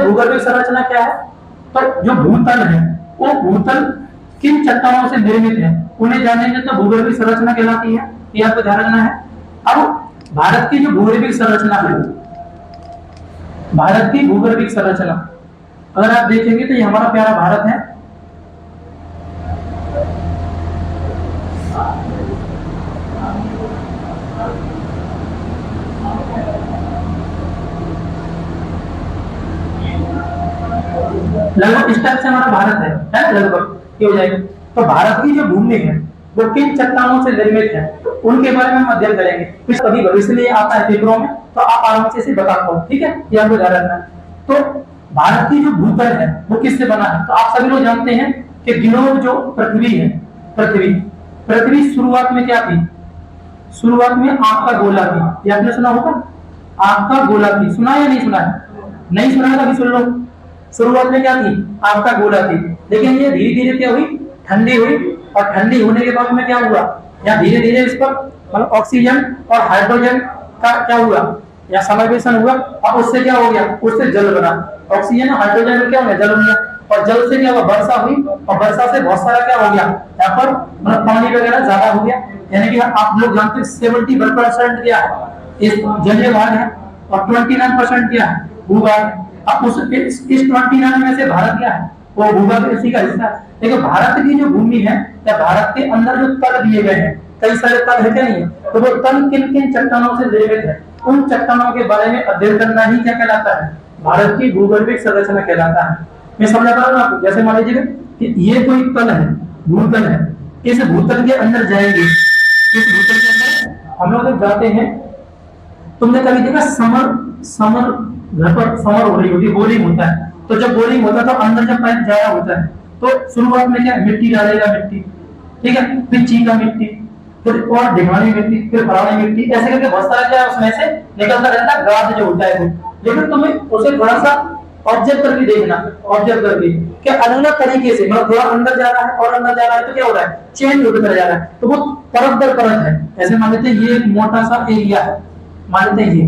भूगर्भीय संरचना क्या है? तो जो भूतल है वो भूतल किन चट्टानों से निर्मित है उन्हें जानेंगे तो भूगर्भीय संरचना कहलाती है। ये आपको ध्यान रखना है। अब भारत की जो भूगर्भीय संरचना है, भारत की भूगर्भीय संरचना अगर आप देखेंगे तो ये हमारा प्यारा भारत है। लगभग इस टाइप से हमारा भारत है लगभग ये हो जाएगा। तो भारत की जो भूमि है वो किन चट्टानों से निर्मित है उनके बारे में हम अध्ययन करेंगे। फिर कभी भविष्य में आता है पेपरों में तो आप आराम से इसे बता पाओ, ठीक है, ये आपको ध्यान रखना है। तो भारत की जो भूतल है वो किससे बना है? तो आप सभी लोग जानते हैं कि ग्लोब जो पृथ्वी है, पृथ्वी शुरुआत में क्या थी? शुरुआत में आग का गोला थी। ये आपने सुना होगा, आग का गोला थी। सुना या नहीं सुना है? नहीं सुना है कभी सुन लो। शुरुआत में क्या थी? आग का गोला थी। लेकिन ये धीरे धीरे क्या हुई? ठंडी हुई। और ठंडी होने के बाद में क्या हुआ? या धीरे धीरे इस पर मतलब ऑक्सीजन और हाइड्रोजन का क्या हुआ? या समावेशन हुआ और उससे क्या हो गया? उससे जल बना। ऑक्सीजन और हाइड्रोजन में क्या हो गया? जल बन गया। और जल से क्या हुआ? वर्षा हुई और वर्षा से बहुत सारा क्या हो गया? यहाँ पर मतलब पानी वगैरह ज्यादा हो गया। यानी कि आप लोग जानते हैं 71% क्या है? इस जलीय भाग है और 29% क्या है? भूभाग है। अब उस इस 29 में से भारत क्या है? वो भूभाग इसी का हिस्सा है। देखो भारत की जो भूमि है या भारत के अंदर जो तल दिए गए हैं, कई सारे तल है क्या नहीं है? तो वो तल किन किन चट्टानों से निर्मित है उन चट्टानों के बारे में अध्ययन करना ही क्या कहलाता है? भारत की भूगर्भीय संरचना कहलाता है। मैं समझा पा रहा हूँ आपको? जैसे मान लीजिए कि ये कोई तल है, भूतल है, इस भूतल के अंदर जाएंगे, इस भूतल के अंदर हम लोग जब जाते हैं, तुमने कभी देखा समर घर पर समर हो रही होती है, बोरिंग होता है। तो जब बोरिंग होता है तो अंदर जब पाइप जाया होता है तो शुरुआत में क्या मिट्टी डालेगा, मिट्टी, ठीक है, फिर चीका मिट्टी, फिर और ढिगानी मिट्टी, फिर फलानी मिट्टी, ऐसे करके बहुत सारा क्या उसमें से निकलता रहता है, गाद जो होता है वो। लेकिन तुम्हें उसे थोड़ा सा ऑब्जर्व करके देखना, ऑब्जर्व करके कि अलग अलग तरीके से मतलब थोड़ा अंदर जा रहा है और अंदर जा रहा है तो क्या हो रहा है? चेंज होते चला जा रहा है। तो वो परत दर परत है। ऐसे मान लेते हैं ये एक मोटा सा एरिया है, मान लेते हैं ये,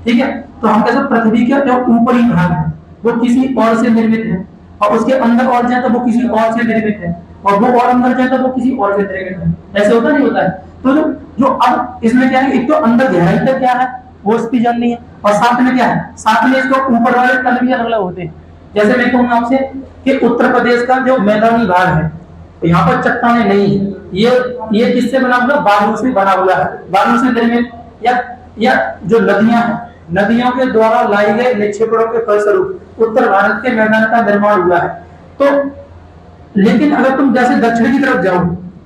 ठीक है। तो हम कैसे पृथ्वी का जो ऊपरी भाग है वो किसी और से निर्मित है और उसके अंदर और जाए तो वो किसी और से निर्मित है और वो और अंदर जाए तो वो किसी और से निर्मित है। ऐसे होता नहीं होता है? तो जो अब इसमें क्या है, एक तो अंदर गहराई तक क्या है वो इसकी जाननी है और साथ में क्या है, साथ में इसको ऊपर वाले तल भी अलग अलग होते हैं। जैसे मैं कहूँ आपसे कि उत्तर प्रदेश का जो मैदानी भाग है तो यहाँ पर चट्टाने नहीं है, ये किससे बना हुआ? बालू से बना हुआ है, बालू से निर्मित। या जो नदियां हैं, नदियों के द्वारा लाई गए निक्षेपणों के फलस्वरूप उत्तर भारत के मैदान का निर्माण हुआ है। तो लेकिन अगर तुम जैसे दक्षिण की तरफ जाओ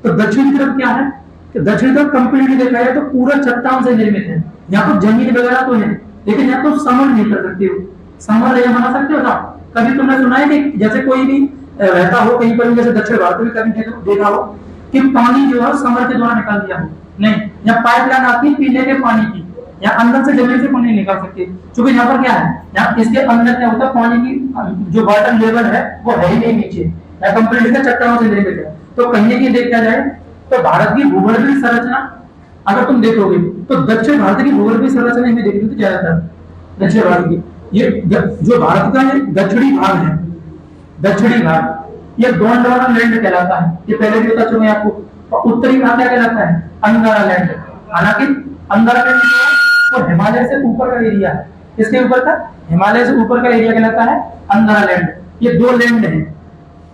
तो दक्षिण की तरफ क्या है कि दक्षिण तरफ कंप्लीटली देखा जाए तो पूरा चट्टान से निर्मित है। यहाँ तो जमीन वगैरह तो है लेकिन यहाँ तो समर नहीं कर सकते हो, समर नहीं बना सकते हो ना। कभी तुमने सुना है कि जैसे कोई भी रहता हो कहीं पर, जैसे दक्षिण भारत में कभी देखा हो कि पानी जो है समर के द्वारा निकाल दिया हो? नहीं, यहाँ पाइपलाइन आती है पीने के पानी की, यहाँ अंदर से जमीन से पानी निकाल सकते हैं। क्योंकि यहाँ पर क्या है, यहाँ इसके अंदर क्या होता है, पानी की जो वाटर लेवल है वो है ही नहीं नीचे, यहाँ कंप्लीट चट्टानों से निर्मित है। तो कहीं ना कहीं देखा जाए तो भारत की भूगर्भीय संरचना अगर तुम देखोगे तो दक्षिण भारत की भूगर्भीय संरचना में देखोगे तो ज्यादातर दक्षिण भारत की, ये जो भारत का दक्षिणी भाग है, दक्षिणी भाग ये गोंडवाना लैंड कहलाता है। ये पहले भी बता चुके हैं आपको। और उत्तरी भाग क्या कहलाता है? अंगारा लैंड। हालांकि अंगारा लैंड जो है वो हिमालय से ऊपर का एरिया है। किसके ऊपर का? हिमालय से ऊपर का एरिया कहलाता है अंगारा लैंड। ये दो लैंड है,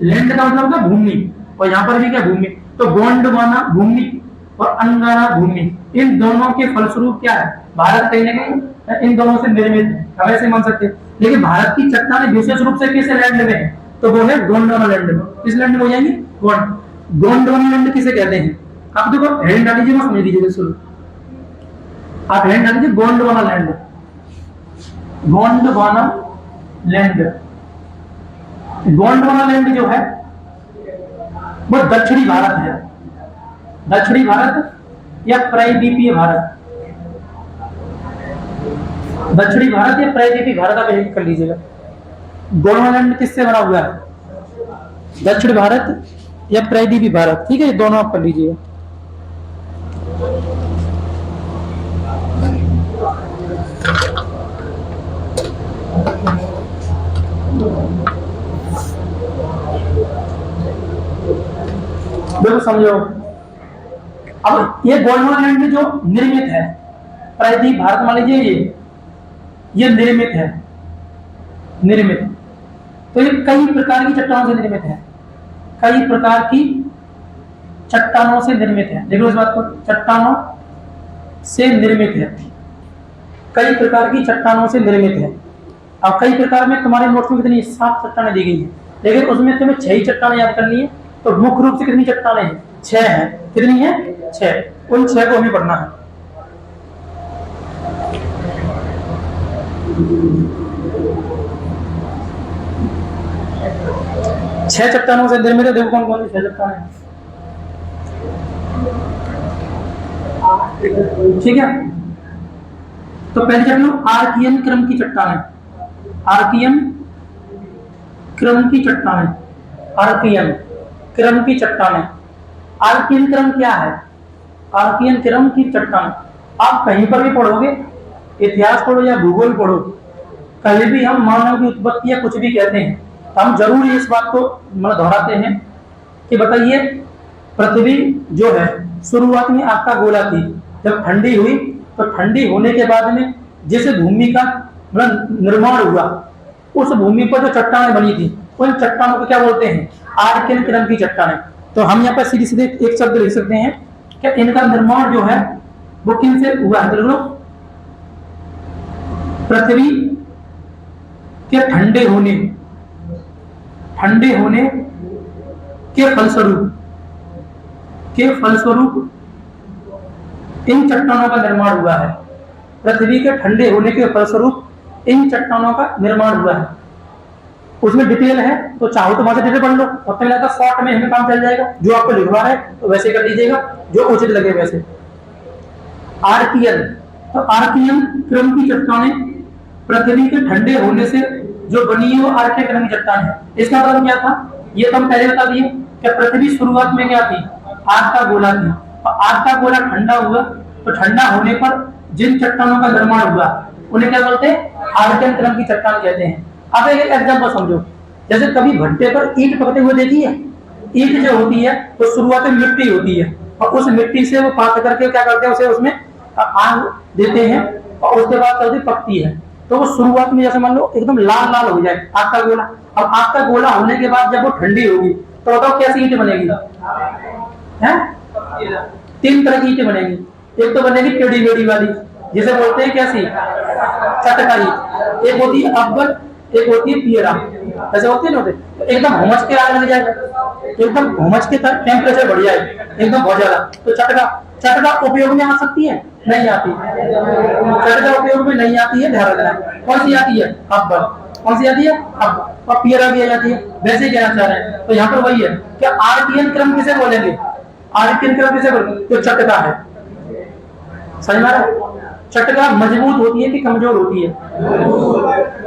लैंड का मतलब क्या? भूमि, और यहाँ पर भी क्या? भूमि। तो गोंडवाना भूमि और अंगारा भूमि, इन दोनों के फलस्वरूप क्या है, भारत कहीं ना कहीं इन दोनों से निर्मित है, हम ऐसे मान सकते हैं। लेकिन भारत की चट्टानें विशेष रूप से किस लैंड में है? तो वो है गोंडवाना लैंड में। किस लैंड में हो जाएंगे? गोंडवाना लैंड किसे कहते हैं? आप देखो हेडिंग डाल लीजिए, समझ लीजिए। सुनो, आप हेडिंग डाल लीजिए Gondwana land, Gondwana land. Gondwana land जो है वो दक्षिणी भारत है, दक्षिणी भारत या प्रायद्वीपीय भारत, दक्षिणी भारत या प्रायद्वीपीय भारत आप एक कर लीजिएगा। गोंडवाना लैंड किससे बना हुआ है? दक्षिण भारत या प्रायद्वीपीय भारत, ठीक है, ये दोनों आप कर लीजिएगा। समझो। अब ये गोंडवाना लैंड जो निर्मित है, प्रायद्वीप भारत मान लीजिए ये निर्मित है, निर्मित। तो ये कई प्रकार की चट्टानों से निर्मित है, कई प्रकार की चट्टानों से निर्मित है। देखो इस बात को, चट्टानों से निर्मित है, कई प्रकार की चट्टानों से निर्मित है। अब कई प्रकार में तुम्हारे नोट्स में कितनी 7 चट्टानें दी गई हैं, लेकिन उसमें तुम्हें 6 ही चट्टानें याद करनी है। तो मुख्य रूप से कितनी चट्टानें हैं? 6 हैं। कितनी है? 6। उन 6 को हमें पढ़ना है। छह चट्टानों से निर्मित है। देखो कौन कौन सी 6 चट्टानें हैं। ठीक है, तो पहली चट्टान आर्कियन क्रम की चट्टानें, आर्कियन क्रम की चट्टानें, आर्कियन क्रम की चट्टानें। आर्कियन क्रम क्या है? आर्कियन क्रम की चट्टान आप कहीं पर भी पढ़ोगे, इतिहास पढ़ो या भूगोल पढ़ो, कहीं भी हम मानव की उत्पत्ति या कुछ भी कहते हैं तो हम जरूर इस बात को दोहराते हैं कि बताइए पृथ्वी जो है शुरुआत में आग का गोला थी, जब ठंडी हुई तो ठंडी होने के बाद में जिस भूमि का निर्माण हुआ उस भूमि पर जो चट्टानें बनी थी उन चट्टानों को क्या बोलते हैं? आर्कियन क्रम की चट्टानें। तो हम यहाँ पर सीधे सीधे एक शब्द लिख सकते हैं कि इनका निर्माण जो है वो किन से हुआ है? पृथ्वी के ठंडे होने के फलस्वरूप इन चट्टानों का निर्माण हुआ है। पृथ्वी के ठंडे होने के फलस्वरूप इन चट्टानों का निर्माण हुआ है। उसमें डिटेल है तो चाहो तो वहां से डिटेल पढ़ लो, और लगता है शॉर्ट में हमें काम चल जाएगा। जो आपको लिखवा है तो वैसे कर लीजिएगा, जो उचित लगे वैसे। आर्कियन, तो आर्कियन क्रम की चट्टानें पृथ्वी के ठंडे होने से जो बनी है वो आर्कियन क्रम की चट्टान है। इसका मतलब क्या था? ये तो हम पहले बता दिए कि पृथ्वी शुरुआत में क्या थी? आग का गोला थी, और आग का गोला ठंडा हुआ तो ठंडा होने पर जिन चट्टानों का निर्माण हुआ उन्हें क्या बोलते हैं? आर्कियन क्रम की चट्टान कहते हैं। अब एक एग्जांपल समझो, जैसे कभी भट्टे पर ईंट पकते हुए देखी है? ईंट जो होती है तो शुरुआत में मिट्टी होती है, और उस मिट्टी से वो पात करके क्या करते हैं, उसे उसमें आग देते हैं, और उसके बाद क्या पकती है। तो वो शुरुआत में जैसे मान लो एकदम लाल लाल हो जाए आग का गोला। अब आग का गोला होने के बाद जब वो ठंडी होगी तो बताओ कैसी ईंट बनेगी? है 3 तरह की ईंटें बनेगी। एक तो बनेगी टेढ़ी मेढ़ी वाली, जिसे बोलते हैं कैसी? चटकाई। एक होती है अब्बल, एक होती है पियरा। ऐसे होते ना, होते एकदम घुमच के आग लग जाएगा, एकदम घुमच के टेम्परेचर बढ़ जाए एकदम बहुत ज्यादा, तो चटका उपयोग में आ सकती है? नहीं आती। चटका उपयोग में नहीं आती है, ध्यान रखना। कौन सी आती है? अब्बल। कौन सी आती है? अब्बल। और पियरा भी आ जाती है। वैसे ही कहना चाह रहे हैं, तो यहाँ पर वही है कि आर्कियन क्रम किसे बोलेंगे? आर्कियन क्रम किसे बोलेंगे? जो चटका है। समझ में आ रहा है? चटका मजबूत होती है कि कमजोर होती है?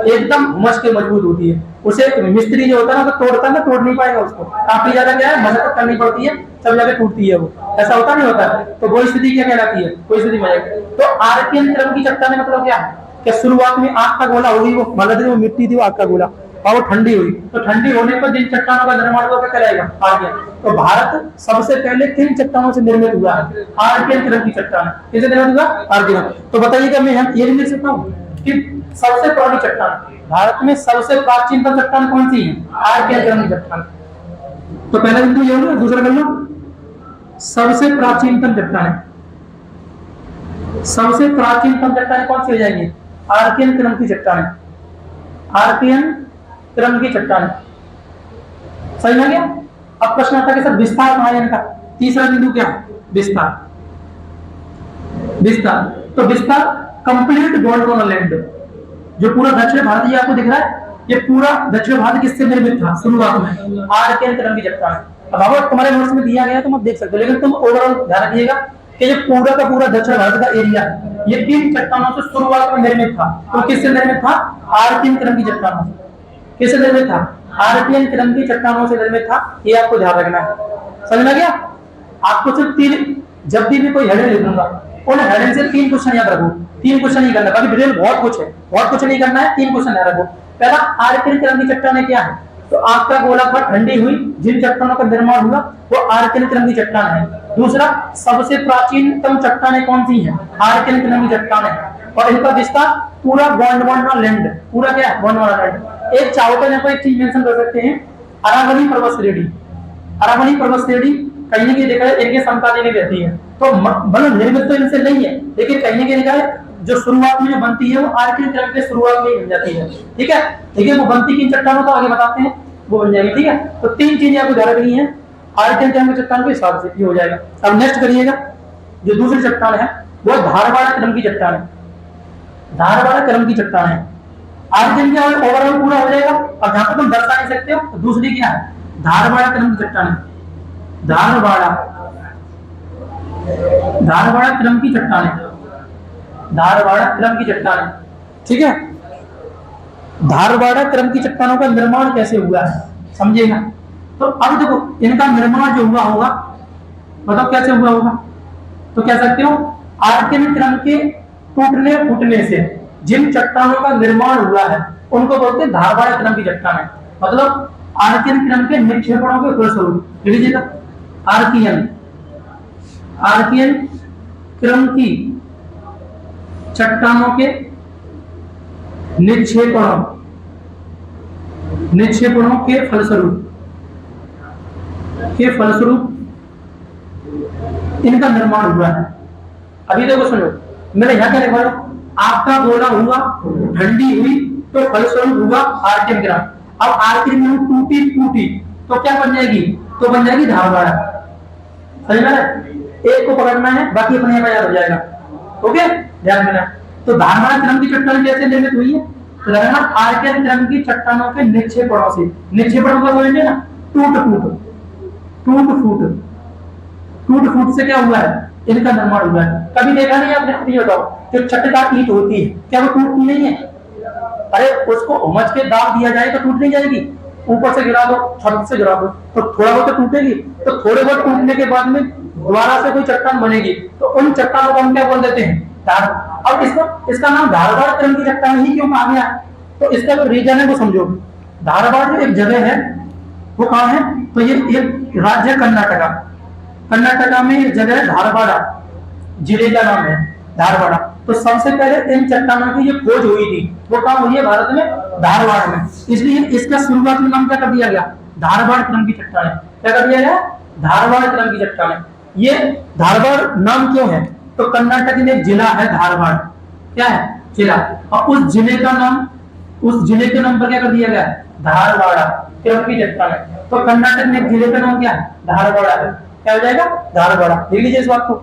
एकदम घुमच के मजबूत होती है। उसे मिस्त्री जो होता है ना तो तोड़ता है ना, तोड़ नहीं पाएगा उसको, काफी ज्यादा क्या है मशक्कत करनी पड़ती है, सब जगह टूटती है वो। ऐसा होता नहीं होता है? तो वो स्थिति क्या कहलाती है? कोई स्थिति में। तो आर्कियन क्रम की चट्टानें मतलब क्या है कि शुरुआत में आग का गोला हुई, वो मतलब वो मिट्टी थी, वो आग का गोला, और वो ठंडी हुई, तो ठंडी होने पर जिन चट्टानों का निर्माण हुआ क्या कहलाएगा? आर्कियन। तो भारत सबसे पहले किन चट्टानों से निर्मित हुआ है? आर्कियन क्रम की चट्टान। किससे निर्मित हुआ? आर्कियन। तो बताइएगा, मैं ये भी लिख सकता हूँ कि सबसे पुरानी चट्टान भारत में सबसे प्राचीनतम चट्टान कौन सी है? आर्कियन क्रम की चट्टान। तो पहला बिंदु ये होगा, दूसरा कर लो सबसे प्राचीनतम चट्टान। सबसे प्राचीनतम चट्टान कौन सी हो जाएंगी? आर्कियन क्रम की चट्टान। आर्कियन क्रम की चट्टान। सही ना गया? अब प्रश्न आता है कि सर विस्तार कहां है इनका? तीसरा बिंदु क्या? विस्तार। विस्तार, तो विस्तार कंप्लीट गोंडवाना लैंड, जो पूरा दक्षिण भारत ये आपको दिख रहा है, ये पूरा दक्षिण भारत किससे निर्मित था शुरुआत में? आर्कियन क्रम की चट्टान। अब अगर तुम्हारे नोट्स में दिया गया तो मत देख सकते हो, लेकिन तुम ओवरऑल ध्यान रखिएगा कि ये पूरा का पूरा दक्षिण भारत का एरिया ये 3 चट्टानों से शुरुआत में निर्मित था। तो किससे निर्मित था? आर्कियन क्रम की चट्टानों से। किससे निर्मित था? आर्कियन क्रम की चट्टानों से निर्मित था। ये आपको ध्यान रखना है। समझ में गया? आपको सिर्फ 3, जब भी कोई हेडिंग लिखूंगा उन हेडिंग से 3 क्वेश्चन याद रखो। 3 क्वेश्चन ही करना, बाकी डिटेल बहुत कुछ है, बहुत कुछ नहीं करना है। 3 क्वेश्चन याद रखो। पहला, आर्कियन क्रम की चट्टानें क्या है? तो आपका गोलाकार ठंडी हुई जिन चट्टानों का निर्माण हुआ वो आर्कियन क्रम की चट्टान है। दूसरा, सबसे प्राचीनतम चट्टानें कौन सी हैं? आर्कियन क्रम की चट्टान है। और इनका विस्तार पूरा गोंडवाना लैंड, पूरा क्या है? गोंडवाना लैंड। एक चाहो तो यहाँ पर एक चीज मेंशन कर सकते हैं, अरावली पर्वत श्रेणी। अरावली पर्वत श्रेणी कहीं ना कहीं देखा है इनके समकालीन रहती है, तो मतलब निर्मित तो इनसे नहीं है, लेकिन कहीं ना कहीं देखा है जो शुरुआत में जो बनती है वो आर्कियन क्रम के शुरुआत में ही बन जाती है। ठीक है, देखिए वो बनती किन चट्टानों को आगे बताते हैं, वो बन जाएगी। ठीक है, तो तीन चीजें आपको ध्यान रखनी है आर्कियन क्रम की चट्टान के हिसाब से, ये हो जाएगा। अब नेक्स्ट करिएगा, जो दूसरी चट्टान है वो धारवाड़ा क्रम की चट्टान है। धारवाड़ा क्रम की चट्टान है। आर्कियन क्या ओवरऑल पूरा हो जाएगा, और जहां पर तुम दर्शा नहीं सकते हो तो दूसरी क्या है? धारवाड़ा क्रम की चट्टान है। धारवाड़ा क्रम की चट्टान है। धारवाड़ा क्रम की चट्टान है। ठीक है, धारवाड़ा क्रम की चट्टानों का निर्माण कैसे हुआ है समझिएगा। तो अब देखो इनका निर्माण जो हुआ होगा, बताओ कैसे हुआ होगा? तो कह सकते हो आर्कियन क्रम के टूटने फूटने से जिन चट्टानों का निर्माण हुआ है उनको बोलते हैं धारवाड़ा क्रम की चट्टान है। मतलब आर्कियन क्रम के निक्षेपणों के फलस्वरूप, लीजिएगा आर्कियन क्रम की चट्टानों के निक्षेपणों के फलस्वरूप इनका निर्माण हुआ है। अभी देखो सुनो, मैंने यहाँ क्या लिखा, आपका गोला हुआ ठंडी हुई तो फलस्वरूप हुआ आर्कियन क्रम। अब आर्कियन क्रम टूटी तो क्या बन जाएगी? तो बन जाएगी धारवाड़ा। समझ में? एक को पकड़ना है, बाकी अपने आप याद हो जाएगा। ओके, ध्यान देना। तो धारवाड़ा क्रम की चट्टान कैसे निर्मित हुई है? तो आर्कियन क्रम की चट्टानों के निक्षेपणों से। निक्षेपणों का समझिए ना, टूट फूट से क्या हुआ है? इनका निर्माण हुआ है। कभी देखा नहीं आपने? बताओ, जो छठदार ईंट होती है क्या वो टूटती नहीं है? अरे उसको उमच के दाब दिया जाए तो टूट नहीं जाएगी, ऊपर से गिरा दो, छत से गिरा दो तो थोड़ा बहुत तो टूटेगी। तो थोड़े बहुत टूटने के बाद में दोबारा से कोई चट्टान बनेगी, तो उन चट्टानों को हम क्या बोल देते हैं? अब इसका नाम धारवाड़ क्रम की चट्टान ही क्यों आ गया? तो इसका जो रीजन है वो समझो। धारवाड़ जो एक जगह है वो कहाँ है? तो ये एक राज्य कर्नाटका में एक जगह है धारवाड़ा, जिले का नाम है धारवाड़ा। तो सबसे पहले इन चट्टानों की ये खोज हुई थी, वो कहाँ हुई है? भारत में, धारवाड़ में। इसलिए इसका शुरुआत में नाम क्या कर दिया गया? धारवाड़ क्रम की चट्टान है। क्या कर दिया गया? धारवाड़ क्रम की चट्टान है। ये धारवाड़ नाम क्यों है? तो कर्नाटक में एक जिला है धारवाड़, क्या है? जिला। और उस जिले के नाम पर क्या कर दिया गया? धारवाड़ा क्रम की चट्टान है। तो कर्नाटक में एक जिले का नाम क्या है? धारवाड़ा है। क्या हो जाएगा? धारवाड़ा। देख लीजिए इस बात को,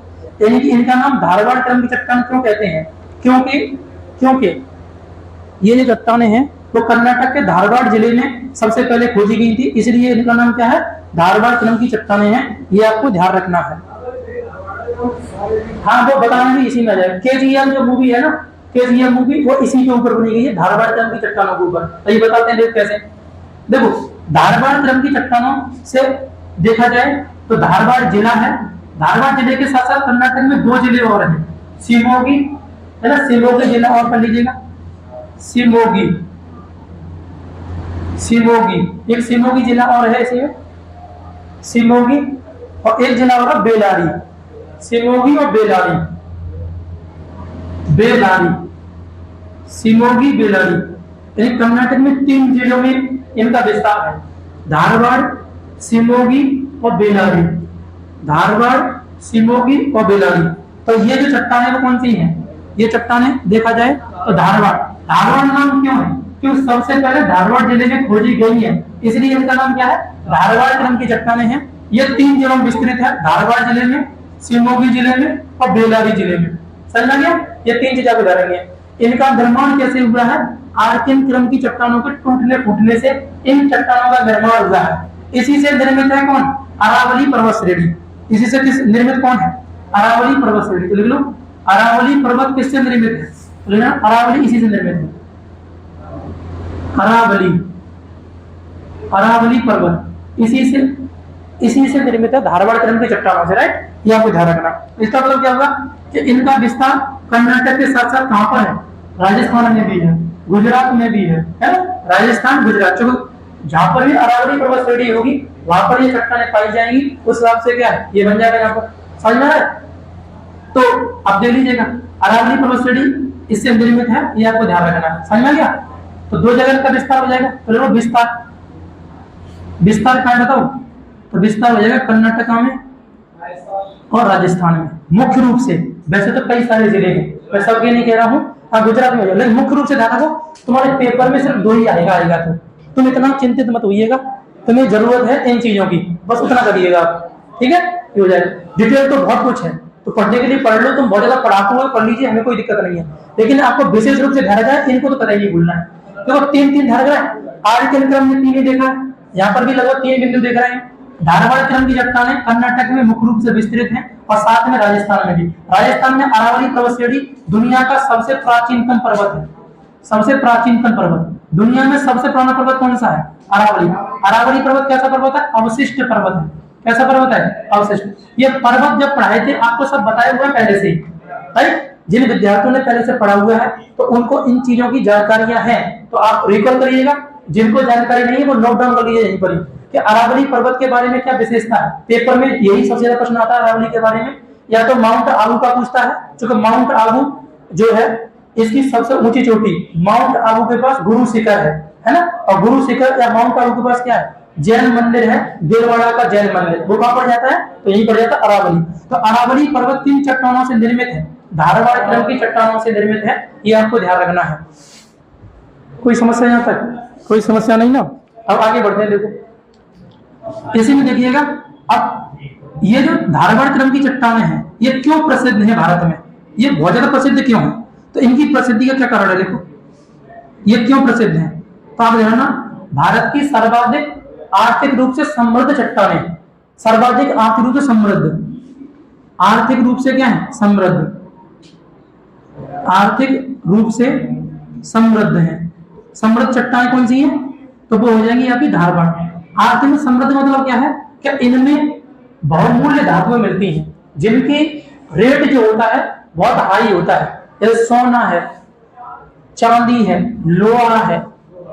यानी कि इनका नाम धारवाड़ क्रम की चट्टान क्यों कहते हैं? क्योंकि ये जो चट्टानें हैं वो कर्नाटक के धारवाड़ जिले में सबसे पहले खोजी गई थी, इसलिए इनका नाम क्या है? धारवाड़ क्रम की चट्टानें हैं। ये आपको ध्यान रखना है। हाँ, वो बताना भी इसी में आ जाएगा। केजीएम जो मूवी है ना, केजीएम मूवी वो इसी के ऊपर बनी गई है, धारवाड़ क्रम की चट्टानों के ऊपर। तो ये बताते हैं कैसे। देखो, धारवाड़ क्रम की चट्टानों से देखा जाए तो धारवाड़ जिला है। धारवाड़ जिले के साथ साथ कर्नाटक में दो जिले और हैं, शिमोगी है ना, शिमोगी जिला और कर लीजिएगा, शिमोगी एक शिमोगी जिला और है इसी में, शिमोगी। और एक जिला और बेलारी, शिमोगी और बेलारी, शिमोगी बेलारी। कर्नाटक में तीन जिलों में इनका विस्तार है, धारवाड़, शिमोगी और बेलारी। धारवाड़, शिमोगी और बेलारी। तो ये जो चट्टानें वो कौन सी हैं? ये चट्टानें देखा जाए तो धारवाड़ नाम क्यों है? क्योंकि सबसे पहले धारवाड़ जिले में खोजी गई है, इसलिए इनका नाम क्या है? धारवाड़ क्रम की चट्टानें हैं। ये तीन जिलों में विस्तृत है, धारवाड़ जिले में, शिमोगी जिले में और बेलारी जिले में। समझ गया? ये तीन चीजें बता रही है। इनका निर्माण कैसे हुआ है? आर्कियन क्रम की चट्टानों के टूटने फूटने से इन चट्टानों का निर्माण हुआ है। इसी से निर्मित है कौन? अरावली पर्वत श्रेणी। इसी से किस निर्मित कौन है? अरावली पर्वत श्रेणी। तो लिख लो, अरावली पर्वत किससे निर्मित है? तो लिखना अरावली इसी से निर्मित है। अरावली पर्वत इसी से निर्मित है, धारवाड़ क्रम की चट्टानों से। राइट, ये आपको ध्यान रखना। इसका मतलब क्या होगा कि इनका विस्तार कर्नाटक के साथ साथ कहां पर है? राजस्थान में भी है, गुजरात में भी है ना? राजस्थान, गुजरात। जहां पर भी अरावली पर्वत श्रेणी होगी वहां पर ये चट्टानें पाई जाएंगी, उस हिसाब से क्या है ये बन जाएगा यहाँ पर। समझ में आ रहा है? तो अब देख लीजिएगा अरावली पर्वत श्रेणी इससे निर्मित है, ये आपको ध्यान रखना है। समझ में आ गया? तो दो जगह का विस्तार हो जाएगा। चलो विस्तार, विस्तार कहाँ बताओ? तो विस्तार हो जाएगा कर्नाटका में और राजस्थान में मुख्य रूप से। वैसे तो कई सारे जिले हैं, मैं सबके नहीं कह रहा हूँ, हाँ गुजरात में हो जाएगा, लेकिन मुख्य रूप से ध्यान रखो तुम्हारे पेपर में सिर्फ दो ही आएगा। तो तुम इतना चिंतित मत होइएगा, तुम्हें जरूरत है इन चीजों की, बस उतना करिएगा आप, ठीक है? ये हो जाएगा। डिटेल तो बहुत कुछ है, तो पढ़ने के लिए पढ़ लो, तुम बहुत ज्यादा पढ़ाकू हो पढ़ लीजिए, हमें कोई दिक्कत नहीं है, लेकिन आपको विशेष रूप से ध्यान रखना है, इनको तो पता ही नहीं भूलना है। देखो तीन तीन ध्यान रखना है, आर्य के क्रम में तीन ही देखा है, यहाँ पर भी लगभग तीन बिंदु देख रहे हैं। धारवाड़ क्रम की चट्टानें कर्नाटक में मुख्य रूप से विस्तृत हैं और साथ में राजस्थान में भी। राजस्थान में अरावली पर्वत श्रेणी दुनिया का सबसे प्राचीनतम पर्वत है। सबसे प्राचीनतम पर्वत दुनिया में सबसे पुराना पर्वत कौन सा है? अरावली। अरावली पर्वत कैसा पर्वत है? अवशिष्ट पर्वत है। कैसा पर्वत है? अवशिष्ट। ये पर्वत जब पढ़ाए थे आपको सब बताया हुआ है पहले से ही, राइट? जिन विद्यार्थियों ने पहले से पढ़ा हुआ है तो उनको इन चीजों की जानकारियां हैं, तो आप रिकॉल करिएगा। जिनको जानकारी नहीं है वो नोट डाउन कर लीजिए यहीं पर ही कि अरावली पर्वत के बारे में क्या विशेषता है। पेपर में यही सबसे ज्यादा प्रश्न आता है अरावली के बारे में, या तो माउंट आबू का पूछता है, क्योंकि माउंट आबू जो है इसकी सबसे ऊंची चोटी, माउंट आबू के पास गुरु शिखर है ना? और गुरु शिखर या माउंट आबू के पास क्या है? जैन मंदिर है, देलवाड़ा का जैन मंदिर, वो कहां पड़ जाता है? तो यहीं पड़ जाता है अरावली। तो अरावली पर्वत तीन चट्टानों से निर्मित है, धारवाड़ क्रम की चट्टानों से निर्मित है, ये आपको ध्यान रखना है। कोई समस्या यहाँ तक? कोई समस्या नहीं ना? अब आगे बढ़ते हैं। देखो इसी में देखिएगा, अब ये जो धारवाड़ क्रम की चट्टानें हैं ये क्यों प्रसिद्ध है भारत में? ये बहुत ज्यादा प्रसिद्ध क्यों है? तो इनकी प्रसिद्धि का क्या कारण है? देखो ये क्यों प्रसिद्ध है, तो आप देखना भारत की सर्वाधिक आर्थिक रूप से समृद्ध चट्टानें, सर्वाधिक आर्थिक रूप से समृद्ध, आर्थिक रूप से क्या है? समृद्ध, आर्थिक रूप से समृद्ध है। समृद्ध चट्टानें कौन सी है? तो वो हो जाएंगी आपकी धारवाड़। आर्थिक में समृद्ध मतलब क्या है? क्या इनमें बहुमूल्य धातुएं मिलती हैं जिनकी रेट जो होता है बहुत हाई होता है, जैसे सोना है, चांदी है, लोहा है,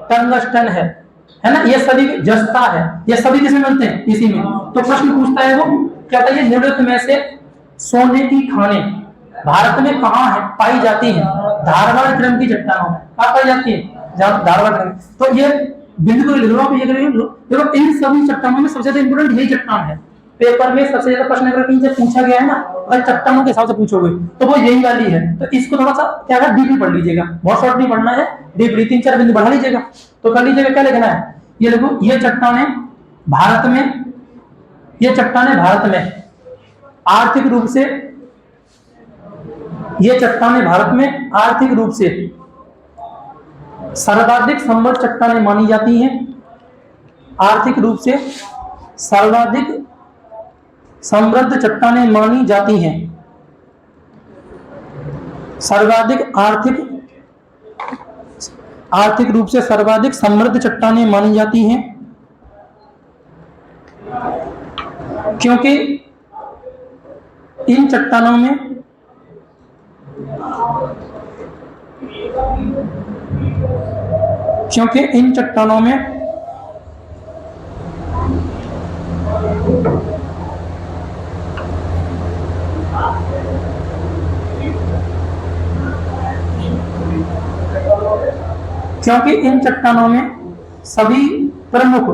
टंगस्टन है ना? ये सभी जस्ता है, ये सभी किसमें मिलते हैं? इसी में। तो प्रश्न पूछता है वो क्या था, ये निम्नलिखित में से सोने की खानें भारत में कहाँ है पाई जाती है? धारवाड़ क्रम की चट्टानों में। कहाँ पाई जाती है? धारवाड़ क्रम। तो ये बिंदु को लिख लो, ये देखो इन सभी चट्टानों में सबसे ज्यादा इंपोर्टेंट यही चट्टान है। पेपर में सबसे ज्यादा प्रश्न अगर इनसे पूछा गया है ना, अगर चट्टानों के हिसाब से पूछोगे तो वो यही वाली है। तो इसको थोड़ा सा क्या है डीपली पढ़ लीजिएगा, बहुत शॉर्ट नहीं पढ़ना है, डीपली 3-4 बिंदु बढ़ा लीजिएगा। तो कर लीजिएगा क्या लिखना है, ये देखो ये चट्टानें भारत में, ये चट्टानें भारत में आर्थिक रूप से, ये चट्टानें भारत में आर्थिक रूप से सर्वाधिक समृद्ध चट्टानें मानी जाती हैं। आर्थिक रूप से सर्वाधिक समृद्ध चट्टानें मानी जाती हैं। सर्वाधिक आर्थिक रूप से सर्वाधिक समृद्ध चट्टानें मानी जाती हैं क्योंकि इन चट्टानों में सभी प्रमुख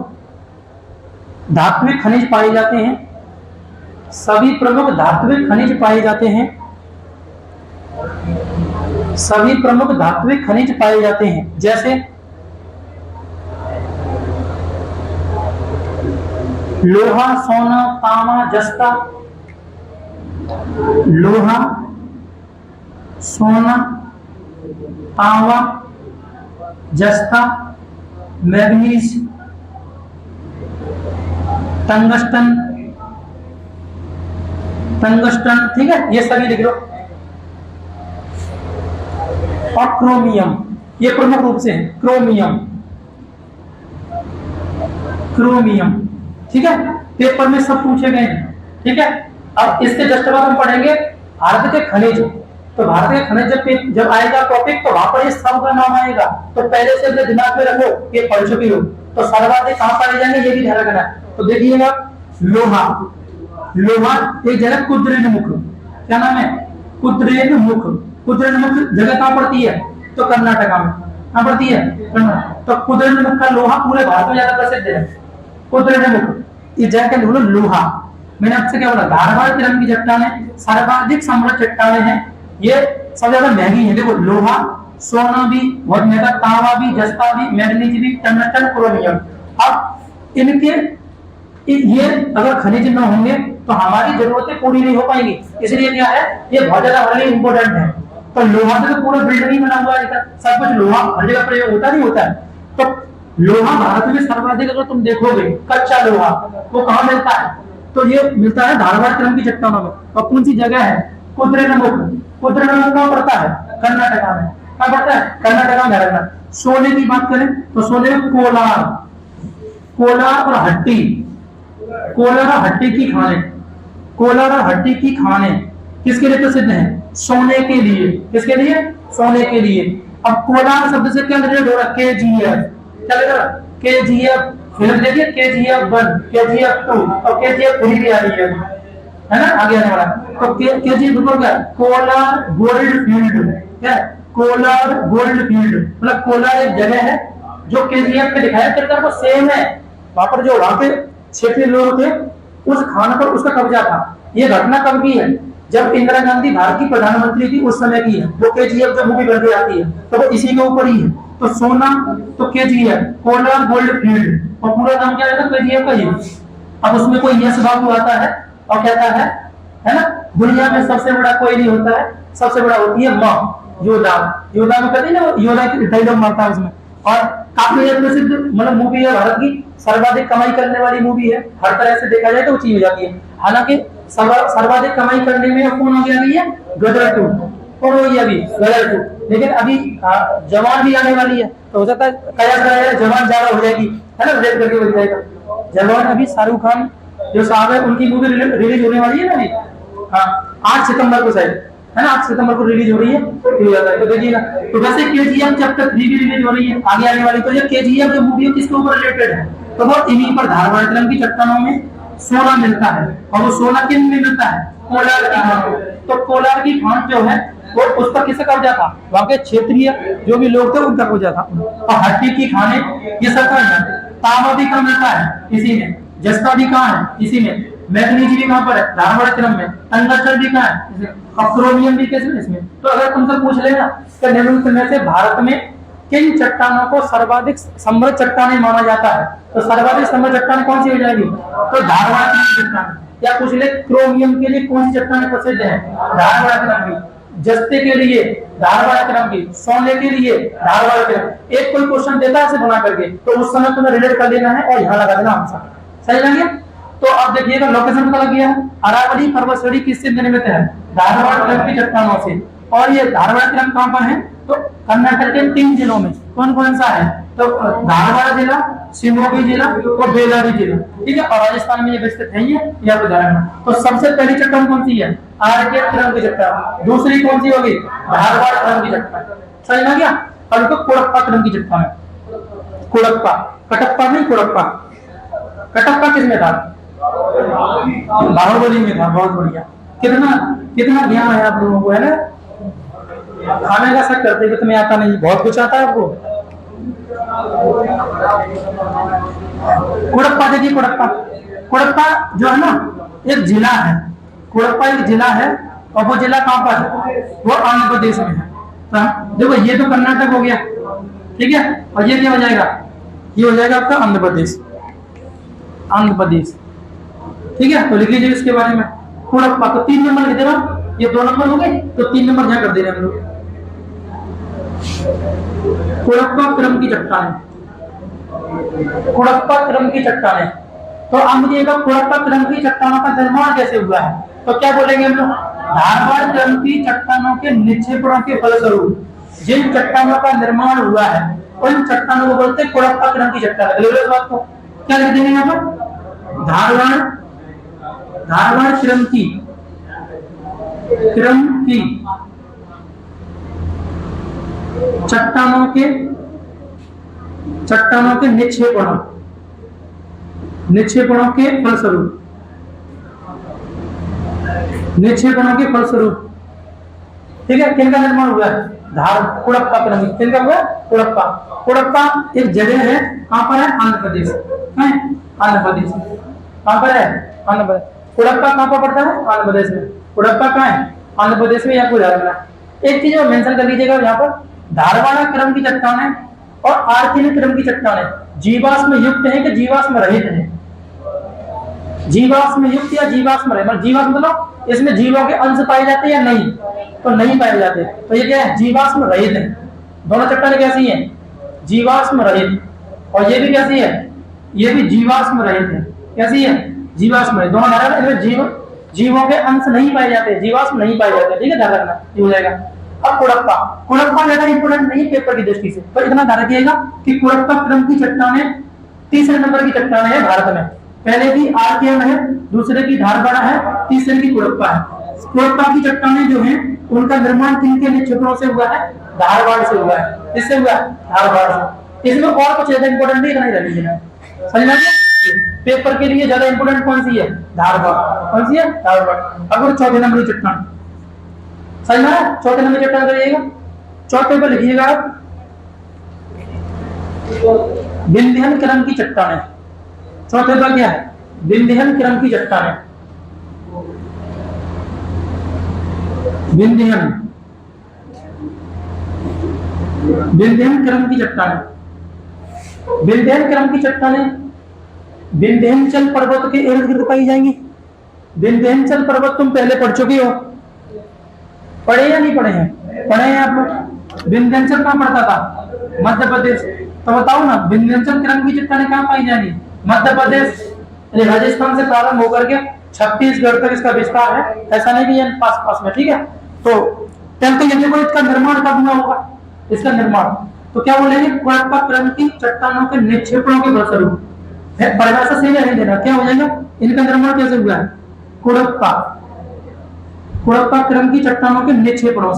धात्विक खनिज पाए जाते हैं। सभी प्रमुख धात्विक खनिज पाए जाते हैं। सभी प्रमुख धात्विक खनिज पाए जाते हैं, जैसे लोहा, सोना, तांबा, जस्ता। लोहा, सोना, तांबा, जस्ता, मैग्नीज, टंगस्टन, ठीक है, ये सभी लिख लो। और क्रोमियम, ये प्रमुख रूप से है। क्रोमियम, ठीक है, पेपर में सब पूछे गए हैं, ठीक है। अब इसके जस्ट बाद हम पढ़ेंगे भारत के खनिज। तो भारत के खनिज जब आएगा टॉपिक तो वहां पर ये सब का नाम आएगा, तो पहले से अपने दिमाग में रखो, ये पढ़ चुके हो। तो सर्वाधिक कहाँ पाए जाएंगे ये भी ध्यान रखना है। तो देखिएगा लोहा, लोहा एक जगह कुद्रेनमुख, क्या नाम है, कुद्रेनमुख। कुद्रेनमुख जगह कहाँ पड़ती है, तो कर्नाटका में। कहाँ पड़ती है, तो कुद्रेनमुख का लोहा पूरे भारत में ज्यादा प्रसिद्ध है। कुद्रेनमुख इस जगह का लोहा। मैंने आपसे क्या बोला, धारवाड़ तिरंग की चट्टानें सर्वाधिक समृद्ध चट्टानें हैं, ये सबसे ज्यादा महंगी है। देखो लोहा, सोना भी बहुत महंगा, तांबा भी, जस्ता भी, मैग्नीज भी, टंगस्टन, क्रोमियम। अब इनके ये अगर खनिज न होंगे तो हमारी जरूरतें पूरी नहीं हो पाएंगी, इसलिए क्या है ये बहुत ज्यादा हमारे लिए इंपॉर्टेंट है। तो लोहा से तो पूरा बिल्डिंग ही बना हुआ है, सब कुछ लोहा हर जगह प्रयोग होता नहीं होता है। तो लोहा भारत में सर्वाधिक अगर तुम देखोगे कच्चा लोहा वो कहाँ मिलता है, तो ये मिलता है धारवाड़ तिरंग की चट्टानों में। और कौन सी जगह है, कुद्रेनमुख। कुद्रेनमुख कहाँ पड़ता है, कर्नाटका में। कहाँ पड़ता है, कर्नाटका में रहना। सोने की बात करें तो सोने में कोलार, कोलार और हट्टी, कोलार और हट्टी की खाने, कोलार और हट्टी की खाने किसके लिए प्रसिद्ध है, सोने के लिए। किसके लिए, सोने के लिए। अब कोलार शब्द से क्या रिलेटेड हो रहा है, केजीएफ। क्या लग रहा है, केजीएफ। फिर देखिए केजीएफ 1, केजीएफ 2 और केजीएफ 3 भी आ रही है ना, आगे आने वाला। तो केजीएफ को क्या, कोलार गोल्ड फील्ड। क्या, कोलार गोल्ड फील्ड, मतलब कोलार एक जगह है जो केजीएफ में दिखाया किरदार को सेम है। वहां पर जो वहां पे क्षेत्रीय लोग थे उस खान पर उसका कब्जा था। ये घटना कब की है, जब इंदिरा गांधी भारत की प्रधानमंत्री थी उस समय की है। वो केजीएफ जो मूवी बन के आती है तो वो इसी के ऊपर ही है। तो सोना तो केजीएफ, कोलार गोल्ड फील्ड, और पूरा नाम क्या रहता है केजीएफ का ही। अब उसमें कोई यश बाबू आता है और कहता है ना, दुनिया में सबसे बड़ा कोई नहीं होता है, सबसे बड़ा होती है माँ योद्धा। योद्धा में कहते हैं ना, योद्धा की डायलॉग मारता है उसमें। और काफी प्रसिद्ध मतलब मूवी है, भारत की सर्वाधिक कमाई करने वाली मूवी है। हर तरह से देखा जाए तो वो चीज हो जाती है। हालांकि सर्वाधिक कमाई करने में कौन हो गया, है गदर 2। कौन हो गई अभी, गदर 2। लेकिन अभी जवान भी आने वाली है, तो हो सकता है कया कराया जवान ज्यादा हो जाएगी, है ना, रेट करके बन जाएगा जवान। अभी शाहरुख खान जो साहब है उनकी मूवी रिलीज होने वाली है ना अभी, हाँ 8 सितंबर को शायद, है ना, 8 सितंबर को रिलीज हो रही है। तो देखिएगा, तो वैसे केजीएफ चैप्टर 3 भी रिलीज हो रही है आगे आने वाली। तो ये केजीएफ जो मूवी है किसके ऊपर रिलेटेड है, तो वो इन्हीं पर धारवाड़ तिरंग की चट्टानों में सोना मिलता है। और वो सोना किन में मिलता है, कोलार की खान। तो कोलार की खान जो है वो उस पर किसका कब्जा था, वहां के क्षेत्रीय जो भी लोग थे उनका कब्जा था। और हट्टी की खाने ये सब कहाँ है, तांबा भी कहाँ मिलता है इसी में, जस्ता भी कहाँ है इसी में, मैग्नीज भी कहाँ पर है, धारवाड़ तिरंग में, टंगस्टन भी कहाँ है, क्रोमियम भी कैसे इसमें। तो अगर तुमसे पूछ लेना कि निम्नलिखित में से भारत में किन चट्टानों को सर्वाधिक समृद्ध चट्टानें माना जाता है, तो सर्वाधिक समृद्ध चट्टान कौन सी हो जाएगी, तो धारवाड़ तिरंग चट्टान। या पूछ ले क्रोमियम के लिए कौन सी चट्टानें प्रसिद्ध है, धारवाड़ तिरंग की। जस्ते के लिए धारवाड़ तिरंग की, सोने के लिए धारवाड़ तिरंग। एक कोई क्वेश्चन देता है बना करके तो उस समय तुम्हें रिलेट कर लेना है और यहाँ लगा देना आंसर, सही लग गया। तो अब देखिएगा लोकेशन पता लग गया है, अरावली पर्वत श्रेणी किससे निर्मित है, धारवाड़ तिरंग की चट्टानों से। और ये धारवाड़ तिरंग कहां पर है, तो कर्नाटक के 3 जिलों में। कौन कौन सा है, तो धारवाड़ जिला, शिवमोगी जिला और बेलारी जिला, ठीक है। और राजस्थान में ये विस्तृत है, ये या तो सबसे पहली चट्टान कौन सी है, आरके तिरंग की चट्टान। दूसरी कौन सी होगी, धारवाड़ तिरंग की चट्टान, सही लग गया। और इसको कोड़प्पा तिरंग की चट्टान है, कोड़प्पा, कटप्पा नहीं कोड़प्पा। कटप्पा किसमें था, बाहुबली में था। बहुत बढ़िया, कितना कितना ज्ञान है आप लोगों को, है ना। खाने का शक करते कि तुम्हें आता नहीं, बहुत कुछ आता है आपको। कोड़प्पा देखिए, कोड़प्पा, कोड़प्पा जो है ना एक जिला है, कोड़प्पा एक जिला है। और वो जिला कहाँ पर है, वो आंध्र प्रदेश में है। तो देखो ये तो कर्नाटक हो गया, ठीक है। और ये क्या हो जाएगा, ये हो जाएगा आपका आंध्र प्रदेश, आंध्र प्रदेश, ठीक है। तो लिख लीजिए इसके बारे में कोड़प्पा। तो 3 नंबर लिख देना, ये 2 नंबर हो गए, तो 3 नंबर यहाँ कर देना हम लोग। कोड़प्पा तिरंग की चट्टानें, कोड़प्पा तिरंग की चट्टानें। तो अब मुझे कोड़प्पा तिरंग की चट्टानों का निर्माण कैसे हुआ है, तो क्या बोलेंगे हम लोग, धारवाड़ तिरंग की चट्टानों के निक्षेपणों के फलस्वरूप जिन चट्टानों का निर्माण हुआ है उन चट्टानों को बोलते हैं कोड़प्पा तिरंग की चट्टान। इस बात को क्या लिख देंगे यहाँ पर, धारवाड़ तिरंग की चट्टानों चट्टानों के निक्षेपणों के फलस्वरूप ठीक है किनका निर्माण हुआ है? कुड़प्पा क्रम। किनका हुआ? कुड़प्पा एक जगह है, कहां पर है? आंध्र प्रदेश है। आंध्र प्रदेश कहां पर है? आंध्र प्रदेश। कुड़प्पा कहां पर पड़ता है? आंध्र प्रदेश में। कुड़प्पा कहां है? आंध्र प्रदेश में। या कोई धारणा एक चीज मेंशन कर लीजिएगा यहाँ पर, धारवाड़ा क्रम की चट्टानें और आर्किन क्रम की चट्टानें जीवाश्म युक्त है कि जीवाश्म रहित है? जीवाश्म युक्त या जीवाश्म रहित? मतलब जीवाश्म मतलब इसमें जीवों के अंश पाए जाते हैं या नहीं? तो नहीं पाए जाते, तो ये क्या है? जीवाश्म रहित है। दोनों चट्टानें कैसी हैं? जीवाश्म रहित। और ये भी कैसी है? ये भी जीवाश्म रहित है। कैसी है? जीवाश्म रहित। दोनों धारा इसमें जीवों के अंश नहीं पाए जाते, जीवाश्म नहीं पाए जाते। ठीक है, ध्यान रखना, ये हो जाएगा। अब कुड़प्पा ज्यादा इंपोर्टेंट नहीं पेपर की दृष्टि से, तो इतना ध्यान रखिएगा कि कुड़प्पा क्रम की चट्टानें तीसरे नंबर की चट्टानें है भारत में। पहले की आर्कियन है, दूसरे की धारवाड़ा है, तीसरे की कुड़प्पा है। कुड़प्पा की चट्टानें जो है उनका निर्माण किनके निक्षेपणों से हुआ है? धारवाड़ से हुआ है। किससे हुआ है? धारवाड़ से। इसमें और कुछ ज्यादा इंपोर्टेंट नहीं रह लीजिए, समझ में? पेपर के लिए ज्यादा इंपोर्टेंट कौन सी है? धारवाड़। कौन सी है? धारवाड़। अगर चौथे नंबर की चट्टान समझ में? चौथे नंबर चट्टान करिएगा, चौथे पर लिखिएगा विंध्यन क्रम की चट्टानें। चौथे पर क्या है? विंध्यन क्रम की चट्टानें। विंध्यन क्रम की चट्टानें। विंध्यन क्रम की चट्टानें विंध्याचल पर्वत के इर्द गिर्द पाई जाएंगी। विंध्याचल पर्वत तुम पहले पढ़ चुके हो, पढ़े या नहीं पढ़े हैं? पढ़े हैं आप लोग। विंध्याचल कहां पड़ता था? मध्य प्रदेश। तो बताओ ना, विंध्याचल क्रम की चट्टानें कहां पाई जाएंगी? मध्य प्रदेश। राजस्थान से प्रारंभ होकर के छत्तीसगढ़ तक इसका विस्तार है, ऐसा नहीं कि ये पास में। ठीक है, तो इसका निर्माण कब हुआ होगा? इसका निर्माण तो क्या बोलेंगे? कुड़प्पा क्रम की चट्टानों के निक्षेपणों के फलस्वरूप। परिभाषा से नहीं देना, क्या हो जाएगा? इनका निर्माण कैसे हुआ है? कुड़प्पा क्रम की चट्टानों के निक्षेपणों